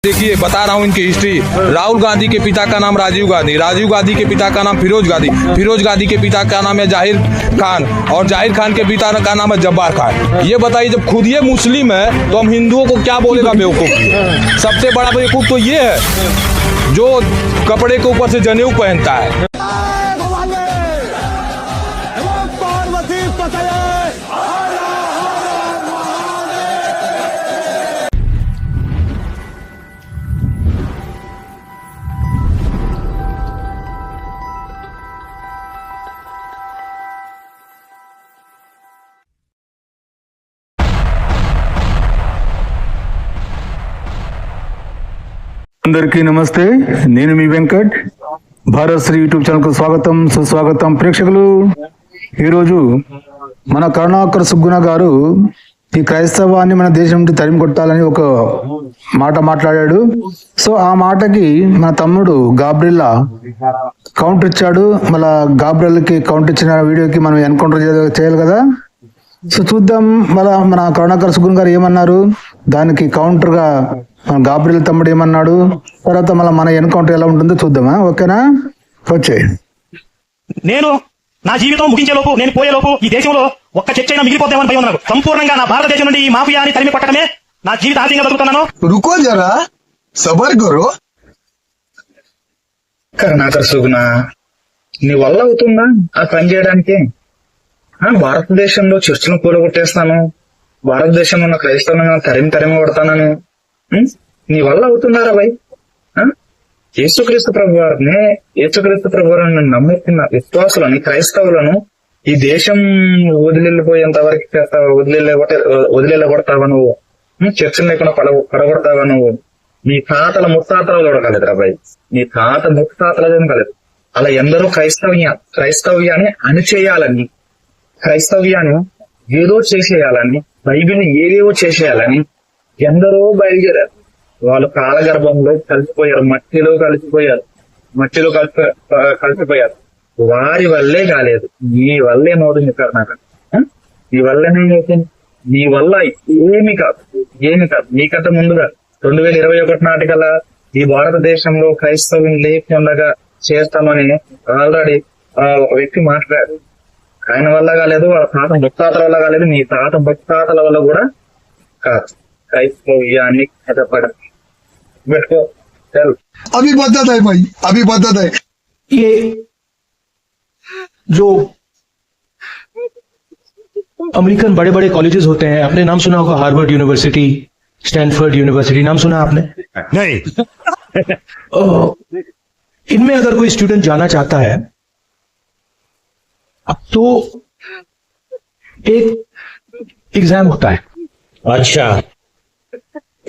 देखिए बता रहा हूँ इनकी हिस्ट्री। राहुल गांधी के पिता का नाम राजीव गांधी, राजीव गांधी के पिता का नाम फिरोज गांधी, फिरोज गांधी के पिता का नाम है जाहिर खान और जाहिर खान के पिता का नाम है जब्बार खान। ये बताइए जब खुद ये मुस्लिम है तो हम हिंदुओं को क्या बोलेगा बेवकूफ। सबसे बड़ा बेवकूफ तो ये है जो कपड़े के ऊपर से जनेऊ पहनता है। అందరికీ నమస్తే, నేను మీ వెంకట్. భారత్ శ్రీ యూట్యూబ్ ఛానల్ కు స్వాగతం సుస్వాగతం. ప్రేక్షకులు, ఈరోజు మన కరుణాకర్ సుగ్గుణ గారు ఈ క్రైస్తవాన్ని మన దేశం నుండి తరిమి కొట్టాలని ఒక మాట మాట్లాడాడు. సో ఆ మాటకి మన తమ్ముడు గాబ్రిల్లా కౌంటర్ ఇచ్చాడు. మళ్ళా గాబ్రిల్కి కౌంటర్ ఇచ్చిన వీడియోకి మనం ఎన్కౌంటర్ చేయాలి కదా. సో చూద్దాం మన కరుణాకర్ సుగ్గుణ గారు ఏమన్నారు, దానికి కౌంటర్ గా గాబ్రియల్ తమ్ముడు ఏమన్నాడు, తర్వాత మన ఎన్కౌంటర్ ఎలా ఉంటుందో చూద్దామా. ఓకేనా? వచ్చే నేను నా జీవితం ముగించేలోపు, నేను పోయేలోపు ఈ దేశంలో ఒక్క చర్చ అయినా మిగిలిపోతామని భయం నాకు. సంపూర్ణంగా నా భారతదేశం నుండి ఈ మాఫియాని తరిమి కొట్టడమే నా జీవిత ఆశయంగా బతుకుతున్నాను. రుకో జరా, సబర్ కరో. కరుణాకర్ సుగుణ, నీ వల్ల అవుతుందా ఆ పని చేయడానికి? భారతదేశంలో చర్చను కూలగొట్టేస్తాను, భారతదేశంలో ఉన్న క్రైస్తవులను తరిమి కొడతానని నీ వల్ల అవుతున్నారా భయ్? యేసుక్రీస్తు ప్రభు వారిని నమ్ముతున్న విశ్వాసులని, క్రైస్తవులను ఈ దేశం వదిలిపోయేంత వరకు చేస్తావా? వదిలేకొడతావా నువ్వు? చర్చలు లేకుండా పడగొడతావా నువ్వు? నీ తాతల ముత్తాతలు చూడగలదురా భయ్, నీ తాత ముత్తాతలు చూడగలదు. అలా ఎందరో క్రైస్తవ్యాన్ని అణిచేయాలని, క్రైస్తవ్యాన్ని ఏదో చేసేయాలని, బైబిల్ని ఏదేవో చేసేయాలని ఎందరో బయలుదేరారు. వాళ్ళు కాలగర్భంలో కలిసిపోయారు, మట్టిలో కలిసిపోయారు. వారి వల్లే కాలేదు, నీ వల్లే నోడు చెప్పారు. నాకు నీ వల్లనే చేసింది, నీ వల్ల ఏమి కాదు. నీకంటే ముందుగా 2021 నాటికల్లా ఈ భారతదేశంలో క్రైస్తవం లేకుండా చేస్తామని ఆల్రెడీ ఒక వ్యక్తి మాట్లాడారు. ఆయన వల్ల కాలేదు, వాళ్ళ తాత ముత్తాతల వల్ల కాలేదు, నీ తాత ముత్తాతల వల్ల కూడా కాదు. క్రైస్తవ్యాన్ని పెట్టుకో. अभी बदत है भाई, अभी बदत है. ये जो अमेरिकन बड़े बड़े कॉलेजेस होते हैं, आपने नाम सुना होगा, हार्वर्ड यूनिवर्सिटी, स्टैनफोर्ड यूनिवर्सिटी, नाम सुना आपने? नहीं. इनमें अगर कोई स्टूडेंट जाना चाहता है अब तो एक एग्जाम होता है. अच्छा.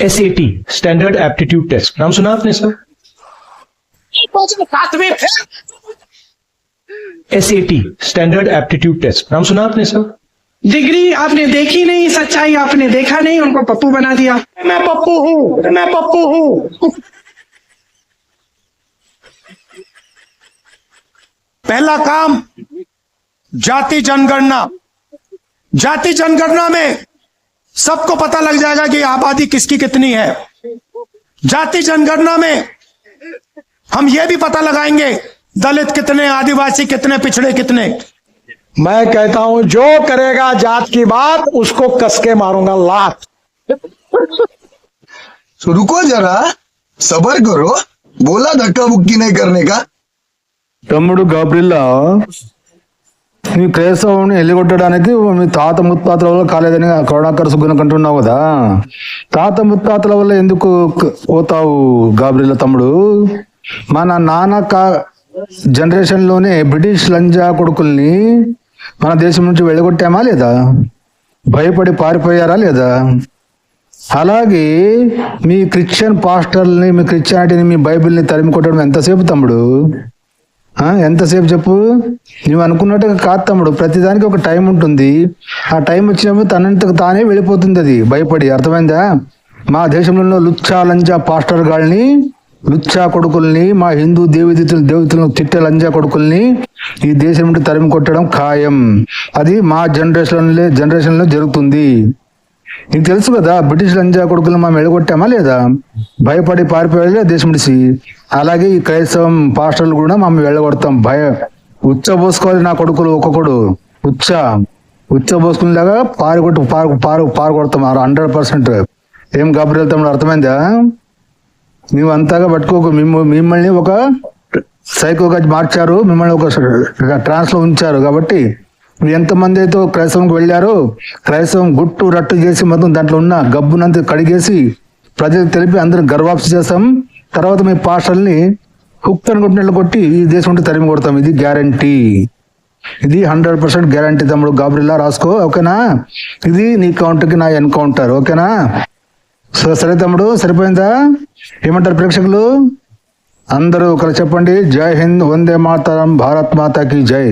SAT, स्टैंडर्ड एप्टीट्यूड टेस्ट, नाम सुना आपने sir? SAT, standard aptitude test, नाम सुना आपने सर? डिग्री आपने देखी नहीं, सच्चाई आपने देखा नहीं, उनको पप्पू बना दिया. मैं पप्पू हूँ. पहला काम जाति जनगणना में सबको पता लग जाएगा कि आबादी किसकी कितनी है. जाति जनगणना में हम ये भी पता लगाएंगे दलित कितने, आदिवासी कितने, पिछड़े कितने. मैं कहता हूं जो करेगा जात की बात उसको कस के मारूंगा लात. तो रुको जरा, सबर करो. बोला धक्का बुक्की नहीं करने का. తమ్ముడు గాబ్రిల్లా, నీ క్రైస్తవుని ఎల్లిగొట్టడానికి మీ తాత ముత్తాతల వల్ల కాలేదని కరుణాకర్ సుగ్గుణ అంటున్నావు కదా. తాత ముత్తాతల వల్ల ఎందుకు పోతావు గాబ్రిల్లా తమ్ముడు? మన నాన్న జనరేషన్ లోనే బ్రిటిష్ లంజా కొడుకుల్ని మన దేశం నుంచి వెళ్ళగొట్టామా లేదా? భయపడి పారిపోయారా లేదా? అలాగే మీ క్రిస్టియన్ పాస్టర్ని, మీ క్రిస్టియానిటీని, మీ బైబిల్ని తరిమి కొట్టడం ఎంతసేపు తమ్ముడు? ఎంతసేపు చెప్పు? నువ్వు అనుకున్నట్టుగా కాదు తమ్ముడు, ప్రతిదానికి ఒక టైం ఉంటుంది. ఆ టైం వచ్చినప్పుడు తనంతకు తానే వెళ్ళిపోతుంది అది భయపడి. అర్థమైందా? మా దేశంలో లుచ్చా లంజా పాస్టర్ గాళ్ళని, లుచ్చా కొడుకుల్ని, మా హిందూ దేవతలను తిట్టే లంజా కొడుకుల్ని ఈ దేశం నుండి తరిమి కొట్టడం ఖాయం. అది మా జనరేషన్ లో జరుగుతుంది. నీకు తెలుసు కదా, బ్రిటిష్ లంజా కొడుకులు మనం ఎడగొట్టామా లేదా? భయపడి పారిపోయే దేశం విడిచి. అలాగే ఈ క్రైస్తవం పాస్టర్లు కూడా మనం వెళ్ళగొడతాం. ఉచ్చ పోసుకోవాలి నా కొడుకులు, ఒక్కొక్కడు ఉచ్చ పోసుకునేలాగా పారుకొడతాం 100%. ఏం గాబ్రియల్ తమ్ముడు, అర్థమైందా? నువ్వు అంతగా పట్టుకోకు. మిమ్మల్ని ఒక సైకోగా మార్చారు, మిమ్మల్ని ఒక ట్రాన్స్ లో ఉంచారు. కాబట్టి ఎంతమంది అయితే క్రైస్తవంకి వెళ్ళారో, క్రైస్తవం గుట్టు రట్టు చేసి మొత్తం దాంట్లో ఉన్న గబ్బునంతా కడిగేసి ప్రజలకు తెలిపి అందరికి గర్వాప్సి చేస్తాం. తర్వాత మీ పాస్టర్ని కుక్కని కొట్టినట్లు కొట్టి ఈ దేశం ఉంటే తరిమి కొడతాం. ఇది గ్యారంటీ, ఇది 100% గ్యారంటీ తమ్ముడు. గాబ్రియల్లా రాసుకో, ఓకేనా? ఇది నీ కౌంటర్కి నా ఎన్కౌంటర్, ఓకేనా? సరే తమ్ముడు, సరిపోయిందా? ఏమంటారు ప్రేక్షకులు? అందరూ ఒకరు చెప్పండి, జై హింద్, వందే మాతరం, భారత్ మాతాకి జై.